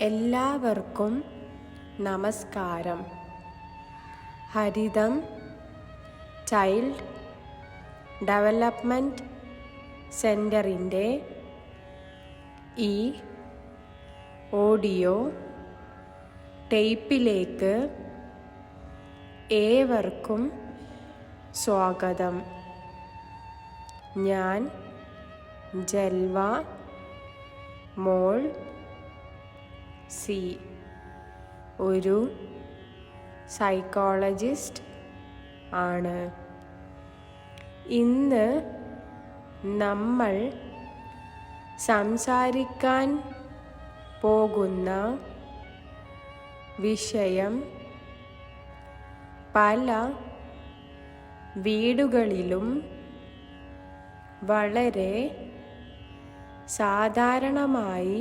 എല്ലാവർക്കും നമസ്കാരം. ഹരിതം child development സെൻറ്ററിൻ്റെ ഈ ഓഡിയോ ടേപ്പിലേക്ക് ഏവർക്കും സ്വാഗതം. ഞാൻ ജൽവ മോൾ സി, ഒരു സൈക്കോളജിസ്റ്റ് ആണ്. ഇന്ന് നമ്മൾ സംസാരിക്കാൻ പോകുന്ന വിഷയം പല വീടുകളിലും വളരെ സാധാരണമായി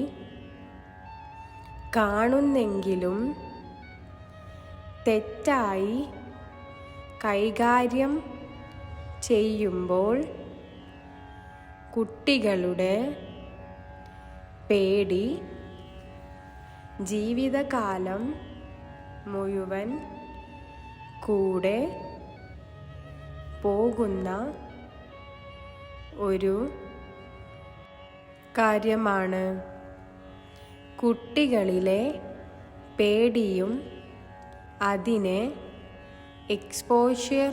കാണുന്നെങ്കിലും തെറ്റായി കൈകാര്യം ചെയ്യുമ്പോൾ കുട്ടികളുടെ പേടി ജീവിതകാലം മുഴുവൻ കൂടെ പോകുന്ന ഒരു കാര്യമാണ്. കുട്ടികളിലെ പേടിയും അതിനെ എക്സ്പോഷ്യർ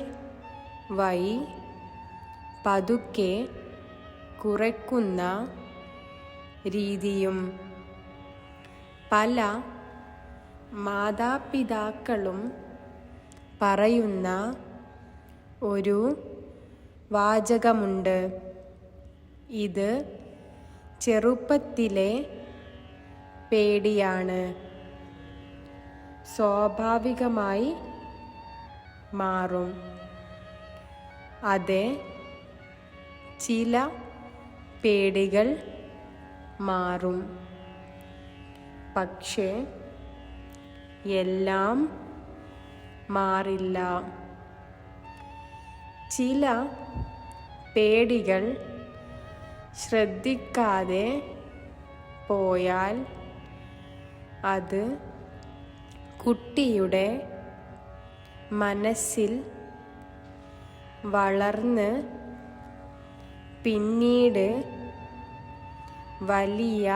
വഴി പതുക്കെ കുറയ്ക്കുന്ന രീതിയും പല മാതാപിതാക്കളും പറയുന്ന ഒരു വാചകമുണ്ട്. ഇത് ചെറുപ്പത്തിലെ പേടിയാണ്, സ്വാഭാവികമായി മാറും. അതെ, ചില പേടികൾ മാറും, പക്ഷേ എല്ലാം മാറില്ല. ചില പേടികൾ ശ്രദ്ധിക്കാതെ പോയാൽ അത് കുട്ടിയുടെ മനസ്സിൽ വളർന്ന് പിന്നീട് വലിയ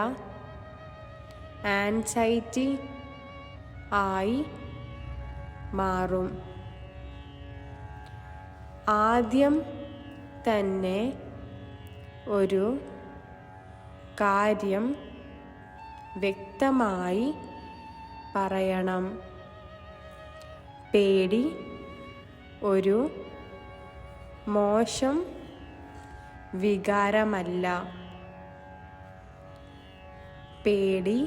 ആൻസൈറ്റി ആയി മാറും. ആദ്യം തന്നെ ഒരു കാര്യം വ്യക്തമായി പറയണം. പേടി ഒരു മോശം വികാരമല്ല. പേടി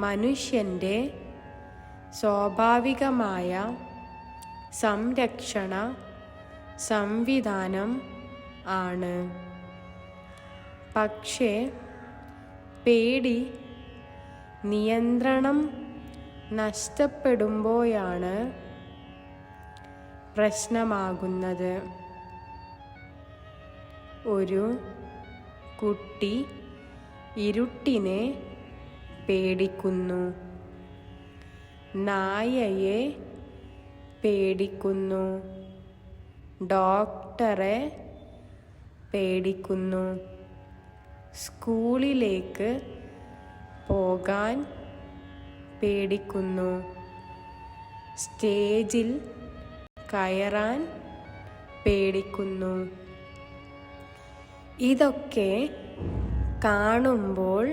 മനുഷ്യൻ്റെ സ്വാഭാവികമായ സംരക്ഷണ സംവിധാനം ആണ്. പക്ഷേ പേടി നിയന്ത്രണം നഷ്ടപ്പെടുമ്പോഴാണ് പ്രശ്നമാകുന്നത്. ഒരു കുട്ടി ഇരുട്ടിനെ പേടിക്കുന്നു, നായയെ പേടിക്കുന്നു, ഡോക്ടറെ പേടിക്കുന്നു, സ്കൂളിലേക്ക് പോകാൻ പേടിക്കുന്നു, സ്റ്റേജിൽ കയറാൻ പേടിക്കുന്നു. ഇതൊക്കെ കാണുമ്പോൾ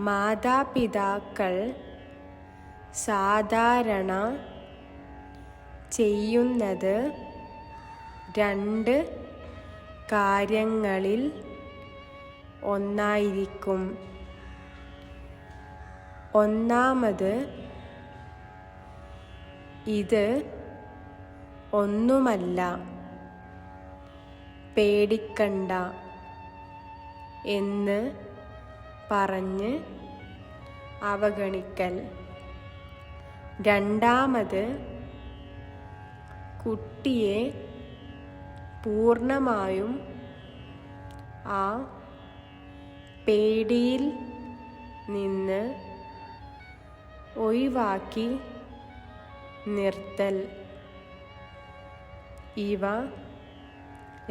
മാതാപിതാക്കൾ സാധാരണ ചെയ്യുന്നത് രണ്ട് കാര്യങ്ങളിൽ ഒന്നായിരിക്കും. ഒന്നാമത്, ഇത് ഒന്നുമല്ല, പേടിക്കണ്ട എന്ന് പറഞ്ഞ് അവഗണിക്കൽ. രണ്ടാമത്, കുട്ടിയെ പൂർണ്ണമായും ആ പേടിയിൽ നിന്ന് ഒഴിവാക്കി നിർത്തൽ. ഇവ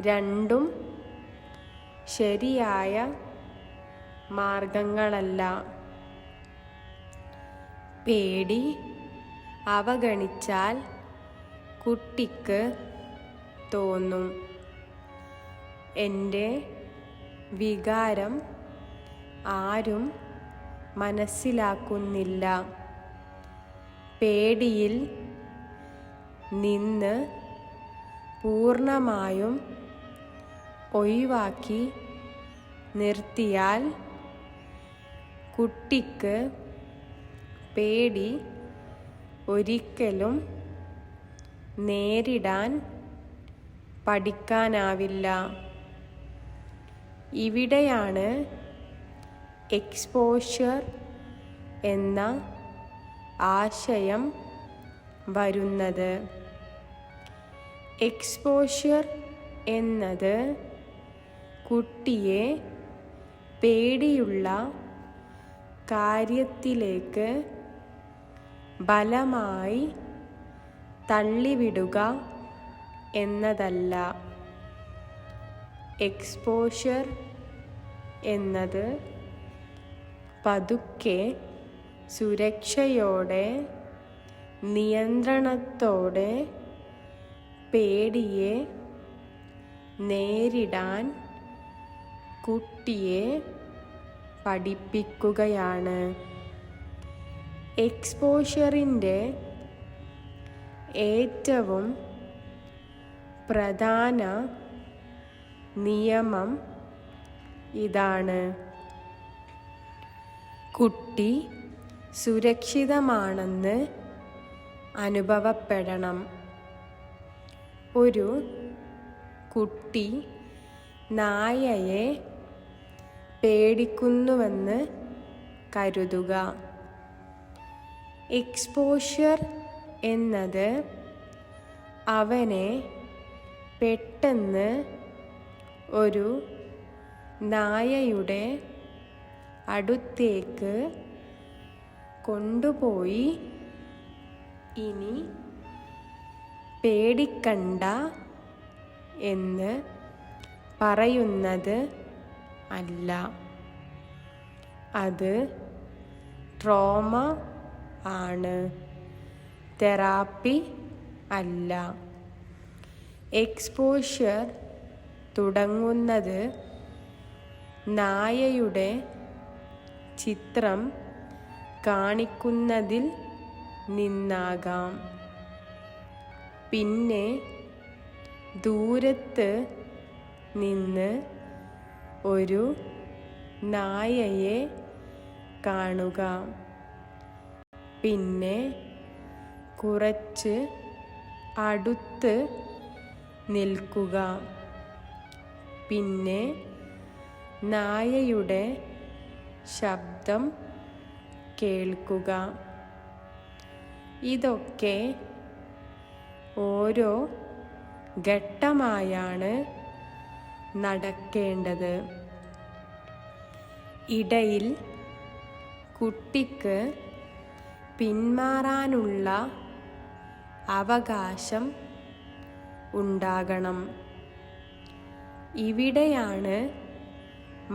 രണ്ടും ശരിയായ മാർഗങ്ങളല്ല. പേടി അവഗണിച്ചാൽ കുട്ടിക്ക് തോന്നും, എൻ്റെ വികാരം ആരും മനസ്സിലാക്കുന്നില്ല. പേടിയിൽ നിന്ന് പൂർണ്ണമായും ഒഴിവാക്കി നിർത്തിയാൽ കുട്ടിക്ക് പേടി ഒരിക്കലും നേരിടാൻ പഠിക്കാനാവില്ല. ഇവിടെയാണ് എക്സ്പോഷർ എന്ന ആശയം വരുന്നത്. എക്സ്പോഷർ എന്നത് കുട്ടിയെ പേടിയുള്ള കാര്യത്തിലേക്ക് ബലമായി തള്ളിവിടുക എന്നതല്ല. എക്സ്പോഷർ എന്നത് പതുക്കെ, സുരക്ഷയോടെ, നിയന്ത്രണത്തോടെ പേടിയെ നേരിടാൻ കുട്ടിയെ പഠിപ്പിക്കുകയാണ്. എക്സ്പോഷറിൻ്റെ ഏറ്റവും പ്രധാന നിയമം ഇതാണ്: കുട്ടി സുരക്ഷിതമാണെന്ന് അനുഭവപ്പെടണം. ഒരു കുട്ടി നായയെ പേടിക്കുന്നുവെന്ന് കരുതുക. എക്സ്പോഷർ എന്നത് അവനെ പെട്ടെന്ന് ഒരു നായയുടെ അടുത്തേക്ക് കൊണ്ടുപോയി ഇനി പേടിക്കണ്ട എന്ന് പറയുന്നത് അല്ല. അത് ട്രോമ ആണ്, തെറാപ്പി അല്ല. എക്സ്പോഷർ തുടങ്ങുന്നത് നായയുടെ ചിത്രം കാണിക്കുന്നതിൽ നിന്നാകാം. പിന്നെ ദൂരത്ത് നിന്ന് ഒരു നായയെ കാണുക. പിന്നെ കുറച്ച് അടുത്ത് നിൽക്കുക. പിന്നെ നായയുടെ ശബ്ദം കേൾക്കുക. ഇതൊക്കെ ഓരോ ഘട്ടമായാണ് നടക്കേണ്ടത്. ഇടയിൽ കുട്ടിക്ക് പിന്മാറാനുള്ള അവകാശം ഉണ്ടാകണം. ഇവിടെയാണ്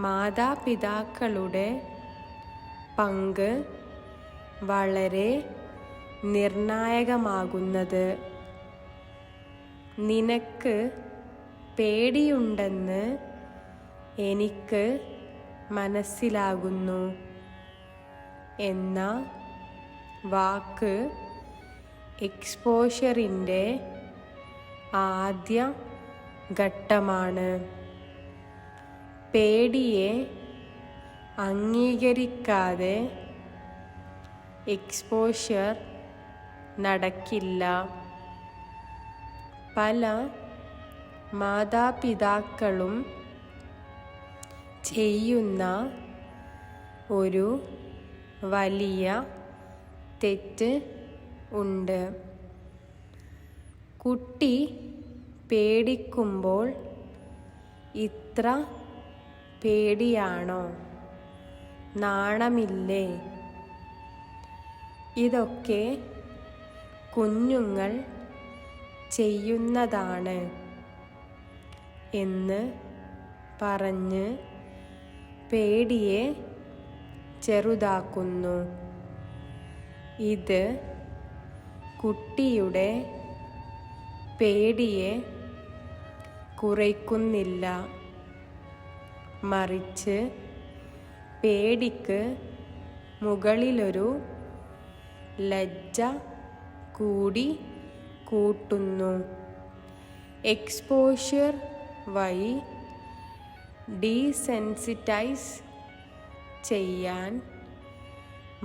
മാതാപിതാക്കളുടെ പങ്ക് വളരെ നിർണായകമാകുന്നത്. നിനക്ക് പേടിയുണ്ടെന്ന് എനിക്ക് മനസ്സിലാകുന്നു എന്ന വാക്ക് എക്സ്പോഷറിൻ്റെ ആദ്യ ഘട്ടമാണ്. പേടിയെ അംഗീകരിക്കാതെ എക്സ്പോഷർ നടക്കില്ല. പല മാതാപിതാക്കളും ചെയ്യുന്ന ഒരു വലിയ തെറ്റ് ഉണ്ട്. കുട്ടി പേടിക്കുമ്പോൾ ഇത്ര പേടിയാണോ? നാണമില്ലേ? ഇതൊക്കെ കുഞ്ഞുങ്ങൾ ചെയ്യുന്നതാണ് എന്ന് പറഞ്ഞ് പേടിയെ ചെറുതാക്കുന്നു. ഇത് കുട്ടിയുടെ പേടിയെ കുറയ്ക്കുന്നില്ല, മറിച്ച് പേടിക്ക് മുകളിലൊരു ലജ്ജ കൂടി കൂട്ടുന്നു. എക്സ്പോഷ്യർ വഴി ഡീസെൻസിറ്റൈസ് ചെയ്യാൻ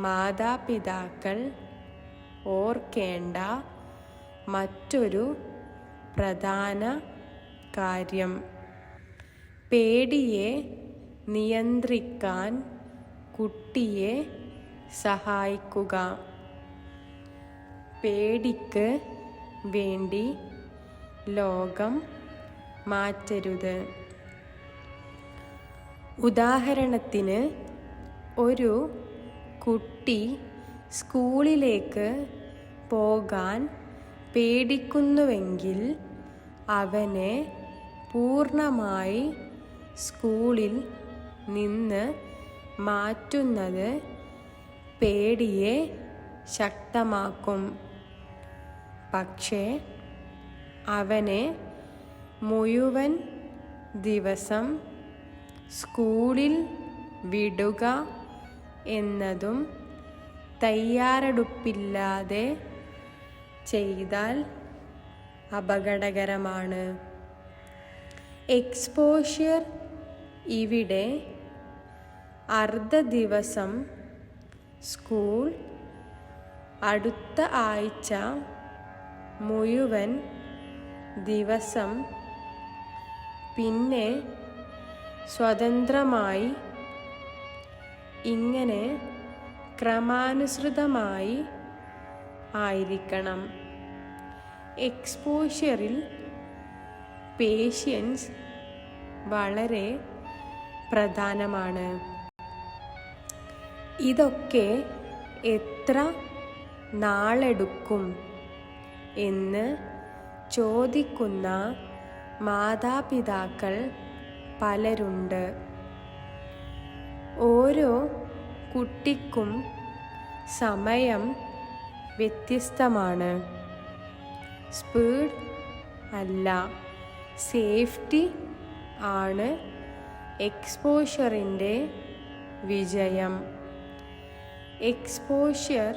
മാതാപിതാക്കൾ ഓർക്കേണ്ട മറ്റൊരു പ്രധാന കാര്യം, പേടിയെ നിയന്ത്രിക്കാൻ കുട്ടിയെ സഹായിക്കുക. പേടിക്ക് വേണ്ടി ലോകം മാറ്റരുത്. ഉദാഹരണത്തിന്, ഒരു കുട്ടി സ്കൂളിലേക്ക് പോകാൻ പേടിക്കുന്നുവെങ്കിൽ അവനെ പൂർണ്ണമായി സ്കൂളിൽ നിന്ന് മാറ്റുന്നത് പേടിയെ ശക്തമാക്കും. പക്ഷേ അവനെ മുഴുവൻ ദിവസം സ്കൂളിൽ വിടുക എന്നതും തയ്യാറെടുപ്പില്ലാതെ ചെയ്താൽ അപകടകരമാണ്. എക്സ്പോഷ്യർ ഇവിടെ അർദ്ധ ദിവസം സ്കൂൾ, അടുത്ത ആഴ്ച മുഴുവൻ ദിവസം, പിന്നെ സ്വതന്ത്രമായി, ഇങ്ങനെ ക്രമാനുസൃതമായി ആയിരിക്കണം. എക്സ്പോഷ്യറിൽ പേഷ്യൻസ് വളരെ പ്രധാനമാണ്. ഇതൊക്കെ എത്ര നാളെടുക്കും എന്ന് ചോദിക്കുന്ന മാതാപിതാക്കൾ പലരുണ്ട്. ഓരോ കുട്ടിക്കും സമയം വ്യത്യസ്തമാണ്. സ്പീഡ് അല്ല, സേഫ്റ്റി ആണ് എക്സ്പോഷ്യറിൻ്റെ വിജയം. എക്സ്പോഷ്യർ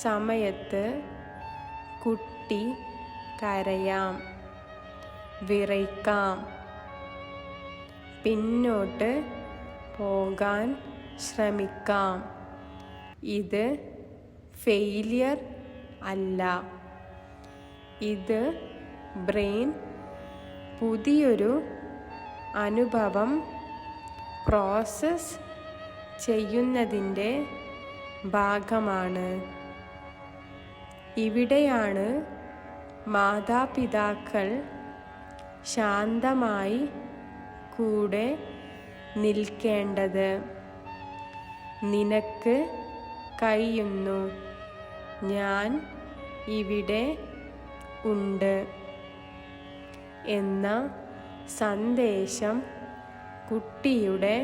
സമയത്ത് കുട്ടി കരയാം, വിറയ്ക്കാം, പിന്നോട്ട് പോകാൻ ശ്രമിക്കാം. ഇത് ഫെയിലിയർ അല്ല, ഇത് ബ്രെയിൻ പുതിയൊരു അനുഭവം പ്രോസസ്സ് ചെയ്യുന്നതിൻ്റെ ഭാഗമാണ്. ഇവിടെയാണ് മാതാപിതാക്കൾ ശാന്തമായി കൂടെ നിൽക്കേണ്ടത്. നിനക്ക് കഴിയുന്നു, ഞാൻ ഇവിടെ ഉണ്ട് എന്ന സന്ദേശം കുട്ടിയുടെ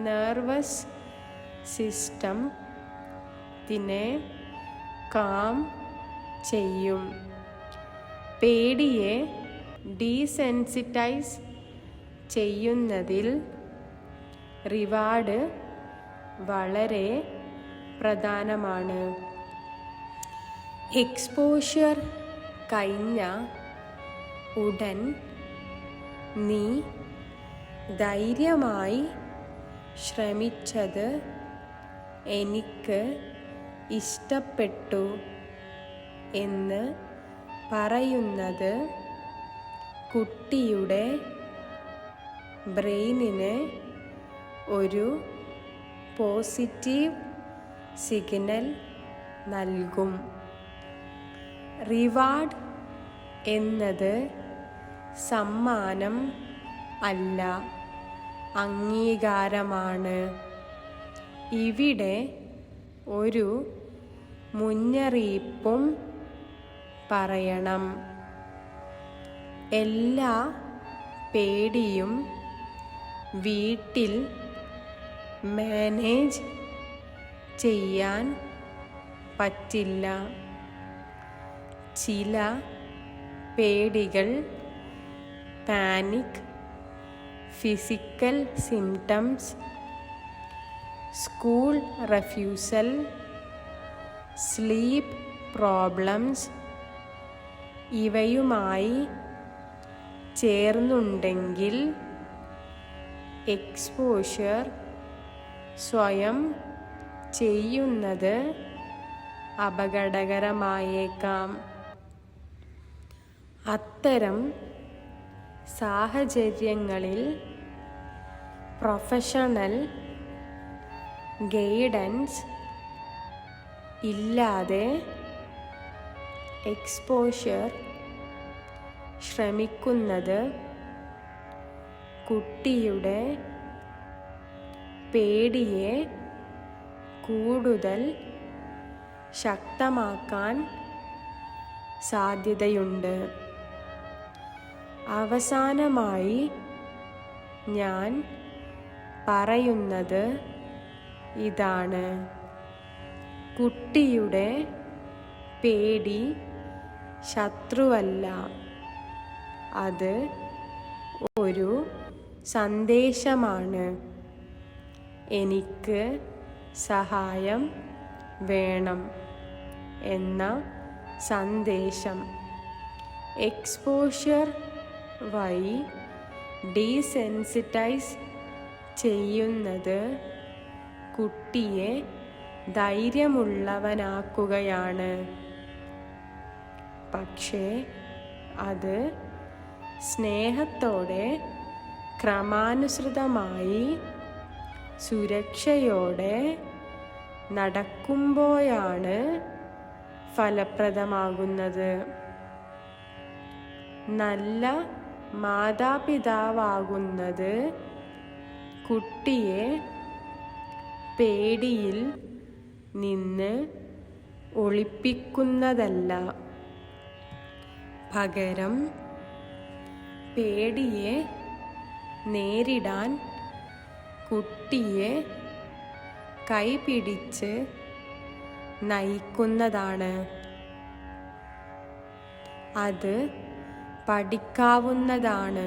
നെർവസ് സിസ്റ്റത്തിനെ കാം ചെയ്യും. പേടിയെ ഡീസെൻസിറ്റൈസ് ചെയ്യുന്നതിൽ റിവാർഡ് വളരെ പ്രധാനമാണ്. എക്സ്പോഷ്യർ കഴിഞ്ഞ ഉടൻ നീ ധൈര്യമായി ശ്രമിച്ചത് എനിക്ക് ഇഷ്ടപ്പെട്ടു എന്ന് പറയുന്നത് കുട്ടിയുടെ ബ്രെയിനിന് ഒരു പോസിറ്റീവ് സിഗ്നൽ നൽകും. റിവാർഡ് എന്നത് സമ്മാനം അല്ല, അംഗീകാരമാണ്. ഇവിടെ ഒരു മുന്നറിയിപ്പും പറയണം. എല്ലാ പേടിയും വീട്ടിൽ മാനേജ് ചെയ്യാൻ പറ്റില്ല. ചില പേടികൾ panic, physical symptoms, school refusal, sleep problems ഇവയുമായി ചേർന്നുണ്ടെങ്കിൽ എക്സ്പോഷർ സ്വയം ചെയ്യുന്നത് അപകടകരമായേക്കാം. അത്തരം സാഹചര്യങ്ങളിൽ പ്രൊഫഷണൽ ഗൈഡൻസ് ഇല്ലാതെ എക്സ്പോഷർ ശ്രമിക്കുന്നത് കുട്ടിയുടെ പേടിയെ കൂടുതൽ ശക്തമാക്കാൻ സാധ്യതയുണ്ട്. അവസാനമായി ഞാൻ പറയുന്നത് ഇതാണ്: കുട്ടിയുടെ പേടി ശത്രുവല്ല. അത് ഒരു സന്ദേശമാണ്. എനിക്ക് സഹായം വേണം എന്ന സന്ദേശം. എക്സ്പോഷർ വഴി ഡീസെൻസിറ്റൈസ് ചെയ്യുന്നത് കുട്ടിയെ ധൈര്യമുള്ളവനാക്കുകയാണ്. പക്ഷേ അത് സ്നേഹത്തോടെ, ക്രമാനുസൃതമായി, സുരക്ഷയോടെ നടക്കുമ്പോഴാണ് ഫലപ്രദമാകുന്നത്. നല്ല മാതാപിതാവാകുന്നത് കുട്ടിയെ പേടിയിൽ നിന്ന് ഒളിപ്പിക്കുന്നതല്ല. പകരം പേടിയെ നേരിടാൻ കുട്ടിയെ കൈപിടിച്ച് നയിക്കുന്നതാണ്. അത് പഠിക്കാവുന്നതാണ്.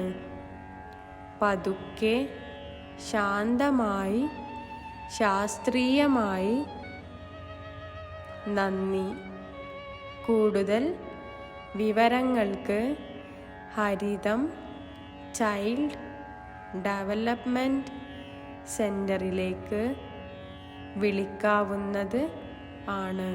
പതുക്കെ, ശാന്തമായി, ശാസ്ത്രീയമായി. നന്ദി. കൂടുതൽ വിവരങ്ങൾക്ക് ഹരിതം ചൈൽഡ് ഡെവലപ്മെൻറ്റ് സെൻ്ററിലേക്ക് വിളിക്കാവുന്നത് ആണ്.